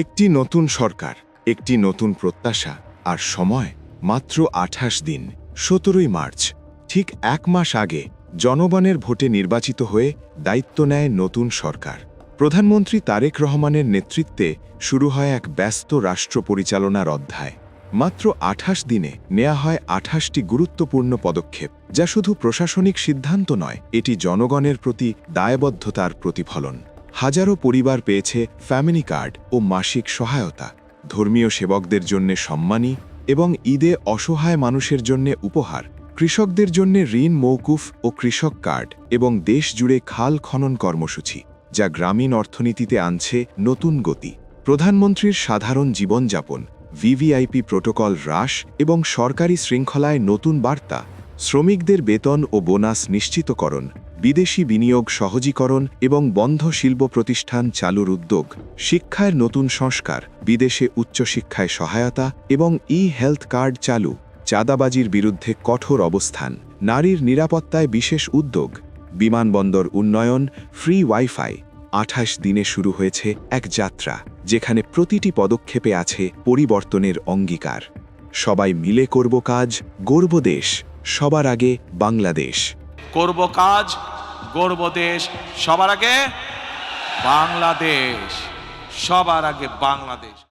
একটি নতুন সরকার, একটি নতুন প্রত্যাশা, আর সময় মাত্র ২৮ দিন। ১৭ই মার্চ, ঠিক এক মাস আগে জনগণের ভোটে নির্বাচিত হয়ে দায়িত্ব নেয় নতুন সরকার। প্রধানমন্ত্রী তারেক রহমানের নেতৃত্বে শুরু হয় এক ব্যস্ত রাষ্ট্র পরিচালনার অধ্যায়। মাত্র ২৮ দিনে নেওয়া হয় ২৮টি গুরুত্বপূর্ণ পদক্ষেপ, যা শুধু প্রশাসনিক সিদ্ধান্ত নয়, এটি জনগণের প্রতি দায়বদ্ধতার প্রতিফলন। হাজারো পরিবার পেয়েছে ফ্যামিলি কার্ড ও মাসিক সহায়তা, ধর্মীয় সেবকদের জন্য সম্মানী এবং ঈদে অসহায় মানুষের জন্য উপহার, কৃষকদের জন্য ঋণ মৌকুফ ও কৃষক কার্ড এবং দেশ জুড়ে খাল খনন কর্মসূচি, যা গ্রামীণ অর্থনীতিতে আনছে নতুন গতি। প্রধানমন্ত্রীর সাধারণ জীবনযাপন, ভিভিআইপি প্রোটোকল হ্রাস এবং সরকারি শৃঙ্খলায় নতুন বার্তা, শ্রমিকদের বেতন ও বোনাস নিশ্চিতকরণ, বিদেশি বিনিয়োগ সহজীকরণ এবং বন্ধ শিল্প প্রতিষ্ঠান চালুর উদ্যোগ, শিক্ষার নতুন সংস্কার, বিদেশে উচ্চশিক্ষায় সহায়তা এবং হেলথ কার্ড চালু, চাঁদাবাজির বিরুদ্ধে কঠোর অবস্থান, নারীর নিরাপত্তায় বিশেষ উদ্যোগ, বিমানবন্দর উন্নয়ন, ফ্রি ওয়াইফাই। ২৮ দিনে শুরু হয়েছে এক যাত্রা, যেখানে প্রতিটি পদক্ষেপে আছে পরিবর্তনের অঙ্গীকার। সবাই মিলে করব কাজ, গর্ব দেশ, সবার আগে বাংলাদেশ। করব কাজ, গর্ব দেশ, সবার আগে বাংলাদেশ, সবার আগে বাংলাদেশ।